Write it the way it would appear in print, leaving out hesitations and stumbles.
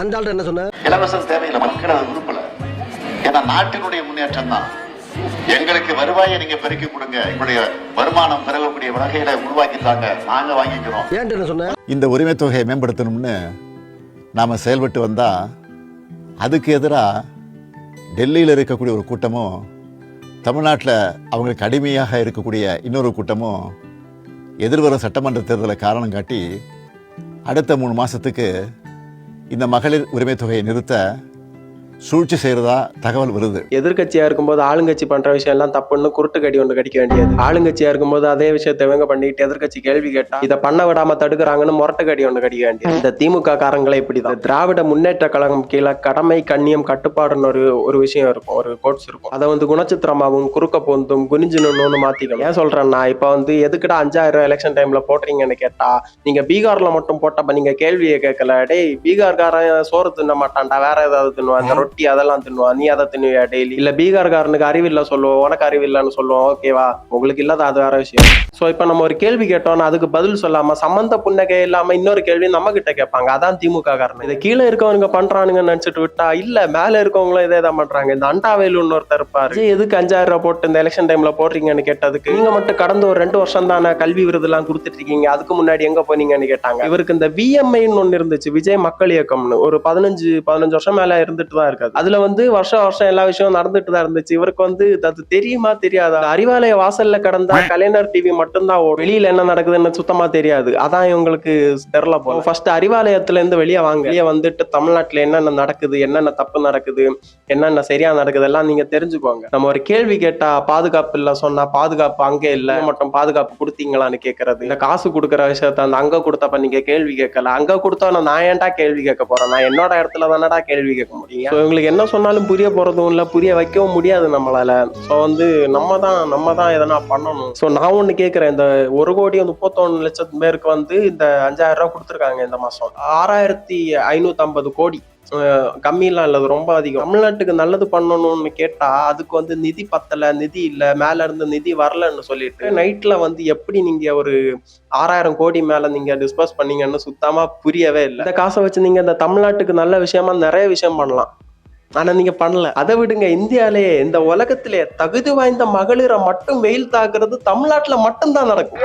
அந்த ஆள் என்ன சொன்ன? இலவசம் தேவையில்லை, மக்கள் அதை விரும்பல. ஏன்னா நாட்டினுடைய முன்னேற்றம் தான். எங்களுக்கு வருவாயை நீங்க பெருக்கி கொடுங்க, எங்களுடைய வருமானம் பெறக்கூடிய வகையில உருவாக்கித்தாங்க, நாங்க வாங்கிக்கிறோம். ஏன் என்ன சொன்ன? இந்த உரிமை தொகையை மேம்படுத்தணும்னு நாம் செயல்பட்டு வந்தால் அதுக்கு எதிராக டெல்லியில் இருக்கக்கூடிய ஒரு கூட்டமும் தமிழ்நாட்டில் அவங்களுக்கு அடிமையாக இருக்கக்கூடிய இன்னொரு கூட்டமும் எதிர்வரும் சட்டமன்ற தேர்தலை காரணம் காட்டி அடுத்த 3 மாதத்துக்கு இந்த மகளிர் உரிமை தொகையை நிறுத்த சூழ்ச்சி செய்கிறதா தகவல் வருது. எதிர்கட்சியா இருக்கும்போது ஆளுங்கட்சி பண்ற விஷயம் எல்லாம் தப்புன்னு குருட்டு கடி ஒன்று கடிக்க வேண்டியது. ஆளுங்கட்சியா இருக்கும்போது அதே விஷயத்தை இவங்க பண்ணிட்டு எதிர்கட்சி கேள்வி கேட்டா இதை பண்ண விடாம தடுக்கிறாங்கன்னு முரட்டு கடி ஒன்று கடிக்க வேண்டியது. இந்த திமுக காரங்களை இப்படிதான். திராவிட முன்னேற்ற கழகம் கீழே கடமை கண்ணியம் கட்டுப்பாடுன்னு ஒரு விஷயம் இருக்கும், ஒரு கோட்ஸ் இருக்கும். அதை குணச்சித்திரமாவும் குறுக்க பொந்தும் குனிஞ்சுன்னு மாத்திக்கணும். ஏன் சொல்றேன்னா இப்ப எதுக்குடா 5000 எலெக்ஷன் டைம்ல போடுறீங்கன்னு கேட்டா நீங்க பீகார்ல மட்டும் போட்டப்ப நீங்க கேள்வியை கேட்கல. டேய் பீகார்காரன் சோறு தின்ன மாட்டான்டா, வேற ஏதாவது தின்னுவான், ரொட்டி அதெல்லாம் தின்னுவா, நீ அதை தின்னுவியா டெய்லி? இல்ல பீகார்காரனுக்கு அறிவில்லை சொல்லுவோம், உனக்கு அறிவில்லைன்னு சொல்லுவோம், ஓகேவா? உங்களுக்கு இல்லாத அது வேற விஷயம். சோ இப்ப நம்ம ஒரு கேள்வி கேட்டோம்னா அதுக்கு பதில் சொல்லாம சம்பந்த புன்னகை இல்லாம இன்னொரு கேள்வி நம்ம கிட்ட கேட்பாங்க. அதான் திமுக காரணம். இதை கீழே இருக்கவங்க பண்றானுங்கன்னு நினைச்சிட்டு விட்டா இல்ல மேல இருக்கவங்களும் இதே தான் பண்றாங்க. இந்த அண்டாவேலு இன்னொருத்தர் இருப்பாரு, எதுக்கு 5000 ரூபாய் போட்டு இந்த எலெக்ஷன் டைம்ல போடுறீங்கன்னு கேட்டதுக்கு நீங்க மட்டும் கடந்த ஒரு 2 வருஷம் தானே கல்வி விருது எல்லாம் கொடுத்துட்டு இருக்கீங்க, அதுக்கு முன்னாடி எங்க போனீங்கன்னு கேட்டாங்க. இவருக்கு இந்த VMIன்னு ஒண்ணு இருந்துச்சு, விஜய் மக்கள் இயக்கம்னு, ஒரு 15 வருஷம் மேல இருந்துட்டு தான் இருக்காது. அதுல வருஷம் வருஷம் எல்லா விஷயம் நடந்துட்டு தான் இருந்துச்சு. இவருக்கு அது தெரியுமா தெரியாதா? அறிவாலய வாசல்ல கடந்தா கலைஞர் டிவி மட்டும்தான் வெளியில என்ன நடக்குதுன்னு சுத்தமா தெரியாது. அதான் இவங்களுக்கு தெரியல போல. ஃபர்ஸ்ட் அறிவாலயத்துல இருந்து வெளியே வாங்க, வெளியே வந்துட்டு தமிழ்நாட்டுல என்னென்ன நடக்குது, என்னென்ன தப்பு நடக்குது, என்னென்ன சரியா நடக்குது எல்லாம் நீங்க தெரிஞ்சுக்கோங்க. நம்ம ஒரு கேள்வி கேட்டா பாதுகாப்பு இல்ல சொன்னா பாதுகாப்பு அங்கே இல்ல, மட்டும் பாதுகாப்பு கொடுத்தீங்களான்னு கேட்கறது. இந்த காசு கொடுக்குற விஷயத்த அங்க கொடுத்தப்ப நீங்க கேள்வி கேட்கல, அங்க கொடுத்தா நான் ஏன்டா கேள்வி கேட்க போறேன்? நான் என்னோட இடத்துல தானடா கேள்வி கேட்க முடியும். இவங்களுக்கு என்ன சொன்னாலும் புரிய போறதும் இல்ல, புரிய வைக்கவும் முடியாது நம்மளால. சோ நம்ம தான் எதனா பண்ணணும். சோ நான் ஒண்ணு கேக்குறேன், இந்த 1,31,00,000 பேருக்கு இந்த 5000 ரூபாய் கொடுத்துருக்காங்க இந்த மாசம். 6550 கோடி கம்மியெல்லாம் இல்ல, ரொம்ப அதிகம். தமிழ்நாட்டுக்கு நல்லது பண்ணணும்னு கேட்டா அதுக்கு நிதி பத்தல, நிதி இல்ல, மேல இருந்து நிதி வரலன்னு சொல்லிட்டு நைட்ல எப்படி நீங்க ஒரு 6000 கோடி மேல நீங்க டிஸ்பர்ஸ் பண்ணீங்கன்னு சுத்தமா புரியவே இல்லை. இந்த காசை வச்சு நீங்க இந்த தமிழ்நாட்டுக்கு நல்ல விஷயமா நிறைய விஷயம் பண்ணலாம், ஆனா நீங்க பண்ணல. அதை விடுங்க, இந்தியாலேயே இந்த உலகத்திலே தகுதி வாய்ந்த மகளிரை மட்டும் வெயில் தாக்குறது தமிழ்நாட்டுல மட்டும்தான் நடக்கும்.